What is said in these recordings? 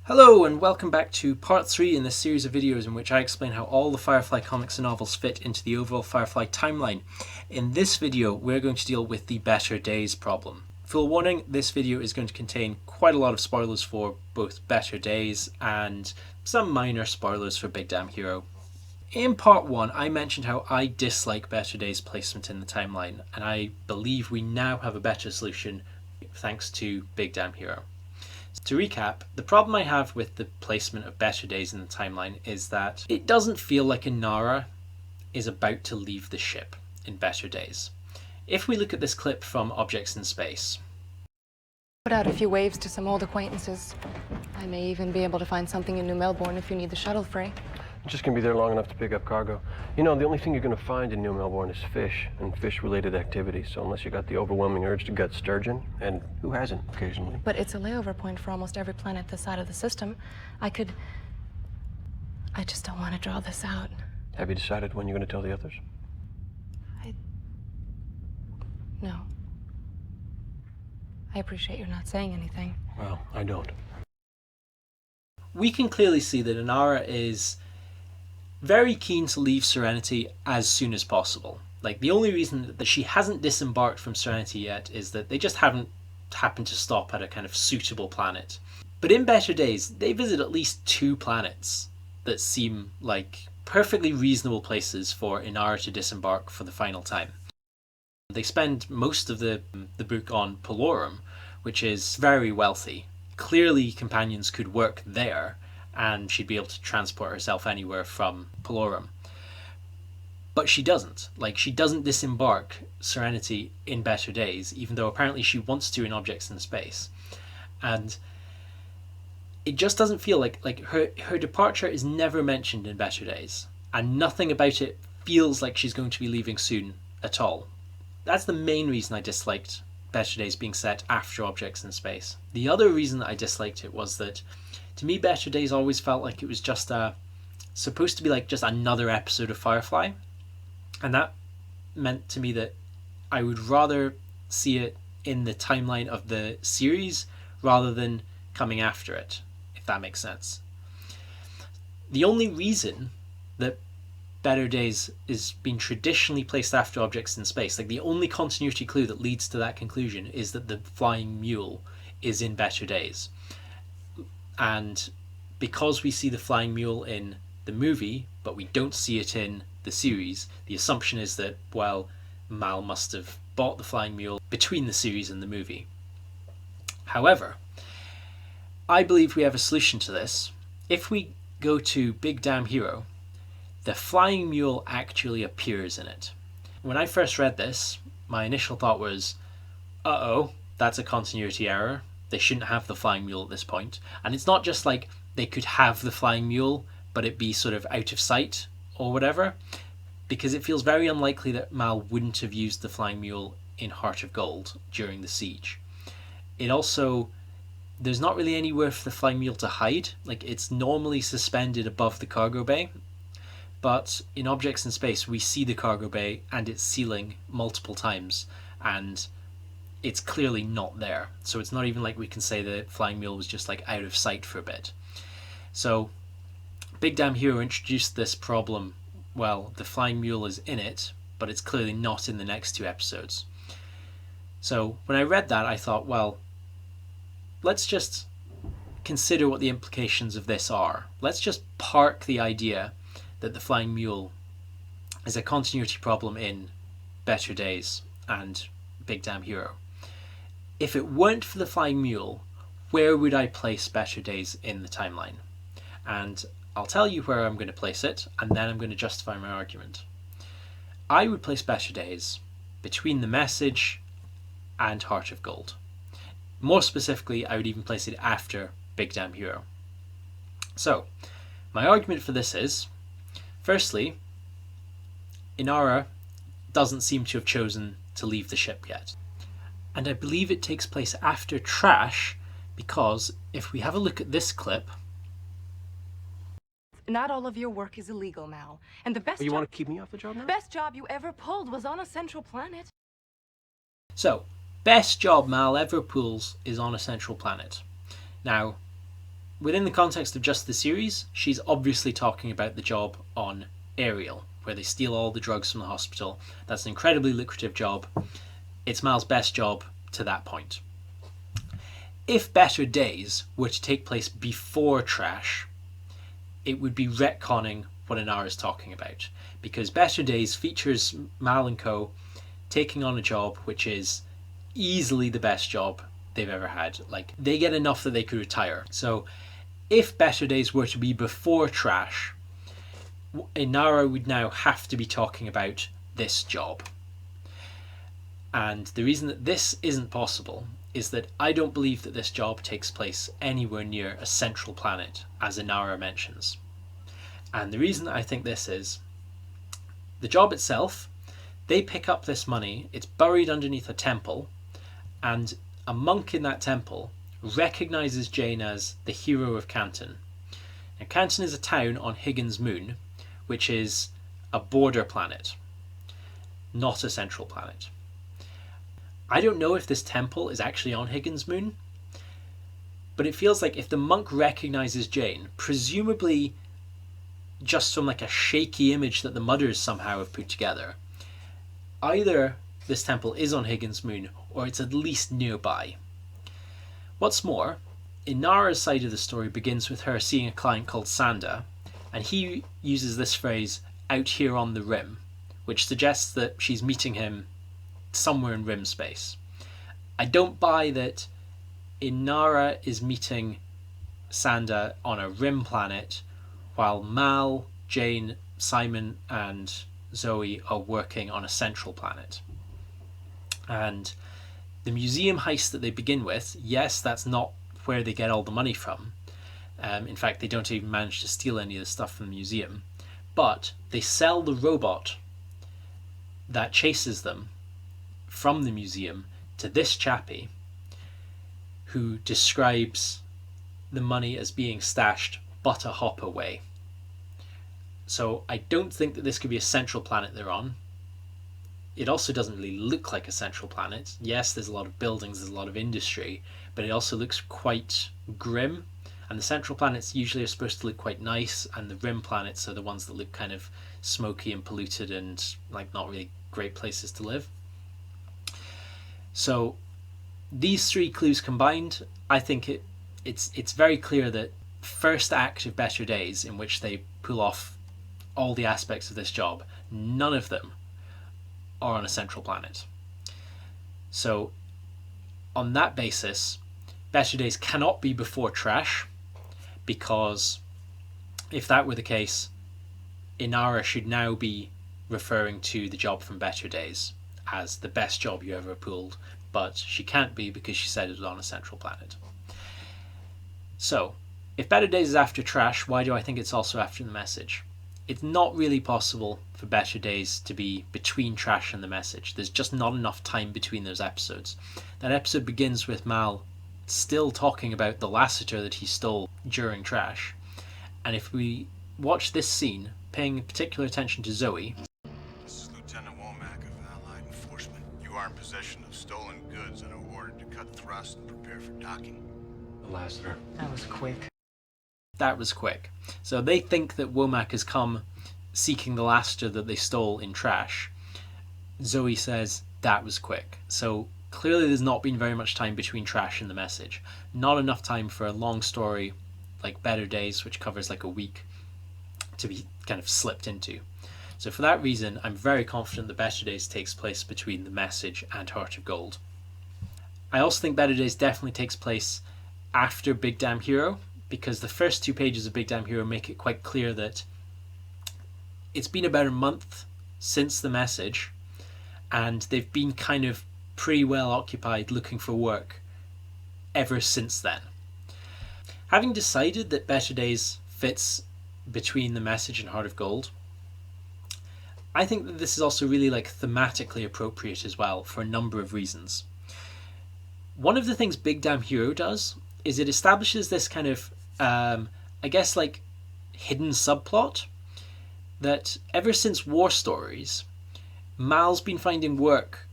Hello and welcome back to part 3 in this series of videos in which I explain how all the Firefly comics and novels fit into the overall Firefly timeline. In this video we're going to deal with the Better Days problem. Full warning, this video is going to contain quite a lot of spoilers for both Better Days and some minor spoilers for Big Damn Hero. In part 1 I mentioned how I dislike Better Days' placement in the timeline, and I believe we now have a better solution thanks to Big Damn Hero. To recap, the problem I have with the placement of Better Days in the timeline is that it doesn't feel like Inara is about to leave the ship in Better Days. If we look at this clip from Objects in Space. Put out a few waves to some old acquaintances. I may even be able to find something in New Melbourne if you need the shuttle free. Just gonna be there long enough to pick up cargo. You know, the only thing you're gonna find in New Melbourne is fish and fish-related activities. So unless you got the overwhelming urge to gut sturgeon, and who hasn't occasionally? But it's a layover point for almost every planet this side of the system. I just don't want to draw this out. Have you decided when you're gonna tell the others? No. I appreciate you not saying anything. Well, I don't. We can clearly see that Inara is very keen to leave Serenity as soon as possible. Like, the only reason that she hasn't disembarked from Serenity yet is that they just haven't happened to stop at a kind of suitable planet. But in Better Days, they visit at least 2 planets that seem like perfectly reasonable places for Inara to disembark for the final time. They spend most of the book on Polorum, which is very wealthy. Clearly companions could work there, and she'd be able to transport herself anywhere from Polorum. But she doesn't. Like, she doesn't disembark Serenity in Better Days, even though apparently she wants to in Objects in Space. And it just doesn't feel like her departure is never mentioned in Better Days, and nothing about it feels like she's going to be leaving soon at all. That's the main reason I disliked Better Days being set after Objects in Space. The other reason that I disliked it was that, to me, Better Days always felt like it was just supposed to be like just another episode of Firefly, and that meant to me that I would rather see it in the timeline of the series rather than coming after it, if that makes sense. The only reason that Better Days is being traditionally placed after Objects in Space, like the only continuity clue that leads to that conclusion, is that the flying mule is in Better Days. And because we see the flying mule in the movie, but we don't see it in the series, the assumption is that, well, Mal must have bought the flying mule between the series and the movie. However, I believe we have a solution to this. If we go to Big Damn Hero, the flying mule actually appears in it. When I first read this, my initial thought was, uh-oh, that's a continuity error. They shouldn't have the flying mule at this point. And it's not just like they could have the flying mule, but it be sort of out of sight or whatever, because it feels very unlikely that Mal wouldn't have used the flying mule in Heart of Gold during the siege. It also, there's not really anywhere for the flying mule to hide. Like, it's normally suspended above the cargo bay, but in Objects in Space we see the cargo bay and its ceiling multiple times, and it's clearly not there. So it's not even like we can say the flying mule was just like out of sight for a bit. So Big Damn Hero introduced this problem. Well, the flying mule is in it, but it's clearly not in the next 2 episodes. So when I read that, I thought, well, let's just consider what the implications of this are. Let's just park the idea that the flying mule is a continuity problem in Better Days and Big Damn Hero. If it weren't for the flying mule, where would I place Better Days in the timeline? And I'll tell you where I'm going to place it, and then I'm going to justify my argument. I would place Better Days between The Message and Heart of Gold. More specifically, I would even place it after Big Damn Hero. So, my argument for this is, firstly, Inara doesn't seem to have chosen to leave the ship yet. And I believe it takes place after Trash, because if we have a look at this clip... Not all of your work is illegal, Mal. And the best You want to keep me off the job now? best job you ever pulled was on a central planet. So, best job Mal ever pulls is on a central planet. Now, within the context of just the series, she's obviously talking about the job on Ariel, where they steal all the drugs from the hospital. That's an incredibly lucrative job. It's Mal's best job to that point. If Better Days were to take place before Trash, it would be retconning what Inara is talking about, because Better Days features Mal and co taking on a job which is easily the best job they've ever had. Like, they get enough that they could retire. So if Better Days were to be before Trash, Inara would now have to be talking about this job. And the reason that this isn't possible is that I don't believe that this job takes place anywhere near a central planet, as Inara mentions. And the reason I think this is, the job itself, they pick up this money, it's buried underneath a temple, and a monk in that temple recognizes Jane as the hero of Canton. Now, Canton is a town on Higgins Moon, which is a border planet, not a central planet. I don't know if this temple is actually on Higgins Moon, but it feels like if the monk recognizes Jane, presumably just from like a shaky image that the Mudders somehow have put together, either this temple is on Higgins Moon or it's at least nearby. What's more, Inara's side of the story begins with her seeing a client called Sanda, and he uses this phrase, "out here on the rim," which suggests that she's meeting him somewhere in rim space. I don't buy that Inara is meeting Sanda on a rim planet while Mal, Jane, Simon and Zoe are working on a central planet. And the museum heist that they begin with, yes, that's not where they get all the money from. In fact, they don't even manage to steal any of the stuff from the museum. But they sell the robot that chases them from the museum to this chappie, who describes the money as being stashed but a hop away. So I don't think that this could be a central planet they're on. It also doesn't really look like a central planet. Yes, there's a lot of buildings, there's a lot of industry, but it also looks quite grim. And the central planets usually are supposed to look quite nice, and the rim planets are the ones that look kind of smoky and polluted and like not really great places to live. So these three clues combined, I think it's very clear that first act of Better Days, in which they pull off all the aspects of this job, none of them are on a central planet. So on that basis, Better Days cannot be before Trash, because if that were the case, Inara should now be referring to the job from Better Days as the best job you ever pulled, but she can't be because she said it was on a central planet. So, if Better Days is after Trash, why do I think it's also after The Message? It's not really possible for Better Days to be between Trash and The Message. There's just not enough time between those episodes. That episode begins with Mal still talking about the Lassiter that he stole during Trash. And if we watch this scene, paying particular attention to Zoe... This is Lieutenant Womack of Allied Enforcement. You are in possession of stolen goods and are ordered to cut thrust and prepare for docking. The Lassiter. That was quick. That was quick. So they think that Womack has come seeking the Lassiter that they stole in Trash. Zoe says, that was quick. So clearly there's not been very much time between Trash and The Message. Not enough time for a long story like Better Days, which covers like a week, to be kind of slipped into. So for that reason, I'm very confident that Better Days takes place between The Message and Heart of Gold. I also think Better Days definitely takes place after Big Damn Hero, because the first 2 pages of Big Damn Hero make it quite clear that it's been about a month since The Message, and they've been kind of pretty well occupied looking for work ever since then. Having decided that Better Days fits between The Message and Heart of Gold, I think that this is also really like thematically appropriate as well for a number of reasons. One of the things Big Damn Hero does is it establishes this kind of I guess like hidden subplot that ever since War Stories, Mal's been finding work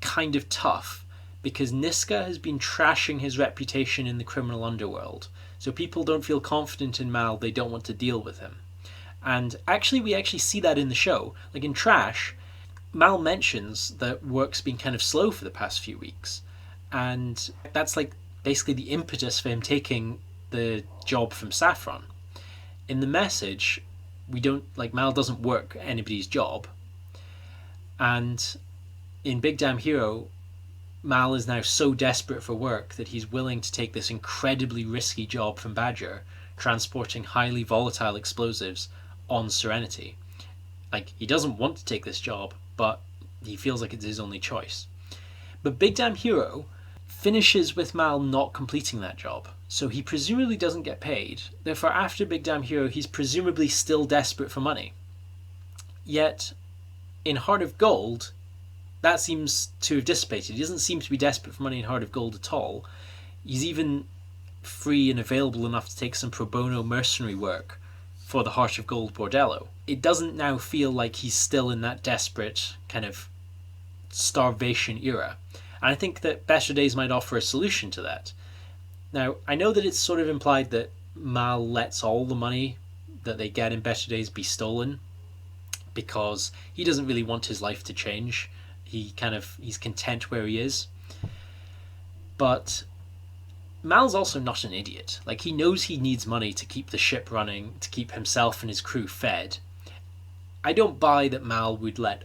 kind of tough because Niska has been trashing his reputation in the criminal underworld. So people don't feel confident in Mal, they don't want to deal with him. And actually, we actually see that in the show. Like in Trash, Mal mentions that work's been kind of slow for the past few weeks. And that's like basically the impetus for him taking the job from Saffron. In the message, we don't, like, Mal doesn't work anybody's job. And in Big Damn Hero, Mal is now so desperate for work that he's willing to take this incredibly risky job from Badger, transporting highly volatile explosives on Serenity. Like, he doesn't want to take this job, but he feels like it's his only choice. But Big Damn Hero finishes with Mal not completing that job, so he presumably doesn't get paid. Therefore, after Big Damn Hero, he's presumably still desperate for money. Yet, in Heart of Gold, that seems to have dissipated. He doesn't seem to be desperate for money in Heart of Gold at all. He's even free and available enough to take some pro bono mercenary work for the Heart of Gold bordello. It doesn't now feel like he's still in that desperate kind of starvation era. And I think that Better Days might offer a solution to that. Now, I know that it's sort of implied that Mal lets all the money that they get in Better Days be stolen because he doesn't really want his life to change. He's content where he is. But Mal's also not an idiot. Like, he knows he needs money to keep the ship running, to keep himself and his crew fed. I don't buy that Mal would let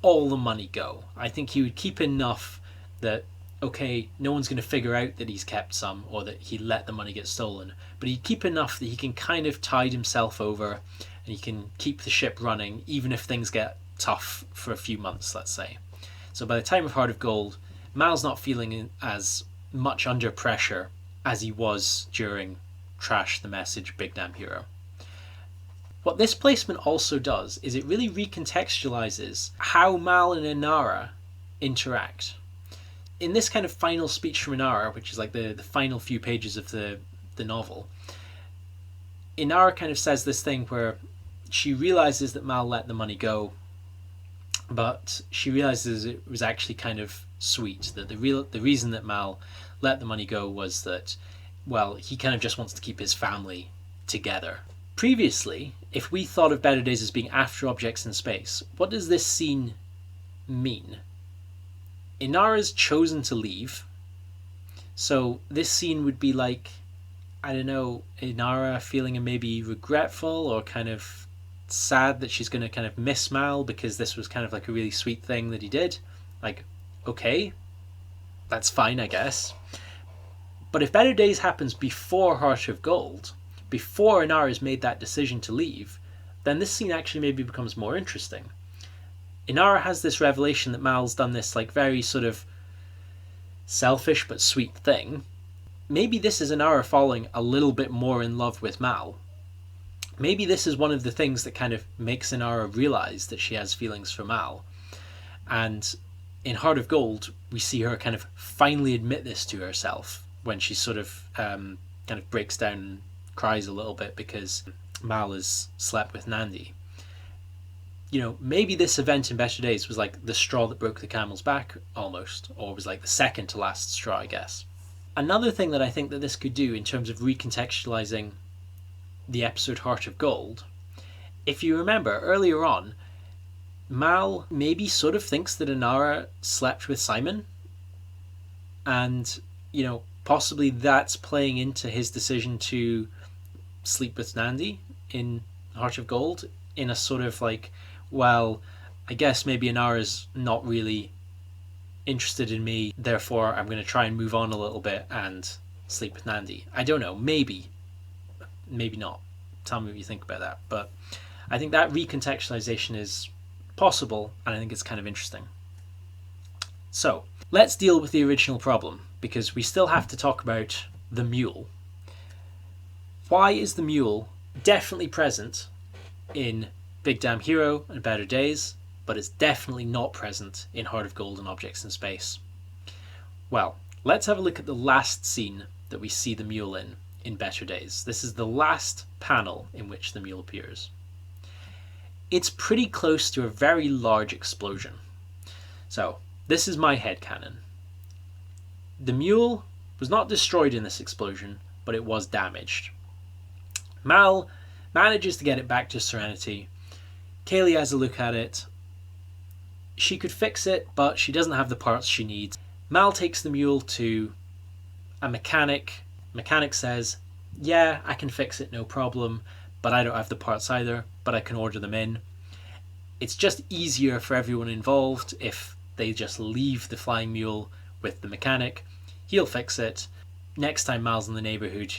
all the money go. I think he would keep enough that, okay, no one's going to figure out that he's kept some or that he let the money get stolen, but he'd keep enough that he can kind of tide himself over and he can keep the ship running even if things get tough for a few months, let's say. So by the time of Heart of Gold, Mal's not feeling as much under pressure as he was during Trash, The Message, Big Damn Hero. What this placement also does is it really recontextualizes how Mal and Inara interact. In this kind of final speech from Inara, which is like the final few pages of the novel, Inara kind of says this thing where she realizes that Mal let the money go, but she realizes it was actually kind of sweet, that the reason that Mal let the money go was that, well, he kind of just wants to keep his family together. Previously, if we thought of Better Days as being after objects in space, what does this scene mean? Inara's chosen to leave, so this scene would be like, I don't know, Inara feeling maybe regretful or kind of sad that she's going to kind of miss Mal because this was kind of like a really sweet thing that he did. Like, okay, that's fine, I guess. But if Better Days happens before Heart of Gold, before Inara's made that decision to leave, then this scene actually maybe becomes more interesting. Inara has this revelation that Mal's done this like very sort of selfish but sweet thing. Maybe this is Inara falling a little bit more in love with Mal. Maybe this is one of the things that kind of makes Inara realize that she has feelings for Mal. And in Heart of Gold, we see her kind of finally admit this to herself when she sort of kind of breaks down and cries a little bit because Mal has slept with Nandi. You know, maybe this event in Better Days was like the straw that broke the camel's back almost, or was like the second to last straw, I guess. Another thing that I think that this could do in terms of recontextualizing the episode Heart of Gold, if you remember earlier on, Mal maybe sort of thinks that Inara slept with Simon, and, you know, possibly that's playing into his decision to sleep with Nandi in Heart of Gold in a sort of like, well, I guess maybe Inara's not really interested in me, therefore I'm going to try and move on a little bit and sleep with Nandi. I don't know, maybe not. Tell me what you think about that. But I think that recontextualization is possible, and I think it's kind of interesting. So let's deal with the original problem, because we still have to talk about the Mule. Why is the Mule definitely present in Big Damn Hero and Better Days, but it's definitely not present in Heart of Gold and Objects in Space? Well, let's have a look at the last scene that we see the Mule in Better Days. This is the last panel in which the Mule appears. It's pretty close to a very large explosion. So, this is my headcanon. The Mule was not destroyed in this explosion, but it was damaged. Mal manages to get it back to Serenity. Kaylee has a look at it. She could fix it, but she doesn't have the parts she needs. Mal takes the mule to a mechanic. Mechanic says, yeah, I can fix it, no problem, but I don't have the parts either, but I can order them in. It's just easier for everyone involved if they just leave the flying mule with the mechanic. He'll fix it. Next time Mal's in the neighborhood,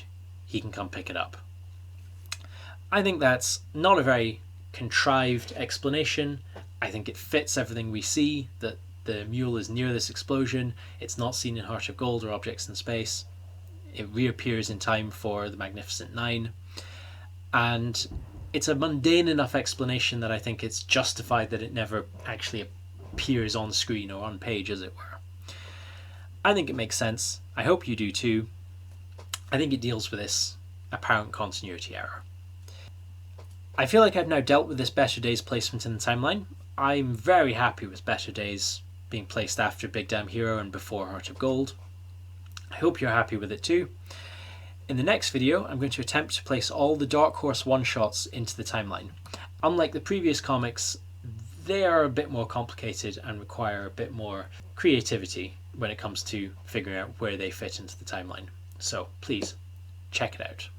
he can come pick it up. I think that's not a very contrived explanation. I think it fits everything we see, that the mule is near this explosion. It's not seen in Heart of Gold or Objects in Space. It reappears in time for the Magnificent Nine. And it's a mundane enough explanation that I think it's justified that it never actually appears on screen or on page, as it were. I think it makes sense. I hope you do too. I think it deals with this apparent continuity error. I feel like I've now dealt with this Better Days placement in the timeline. I'm very happy with Better Days being placed after Big Damn Hero and before Heart of Gold. I hope you're happy with it too. In the next video, I'm going to attempt to place all the Dark Horse one-shots into the timeline. Unlike the previous comics, they are a bit more complicated and require a bit more creativity when it comes to figuring out where they fit into the timeline. So please, check it out.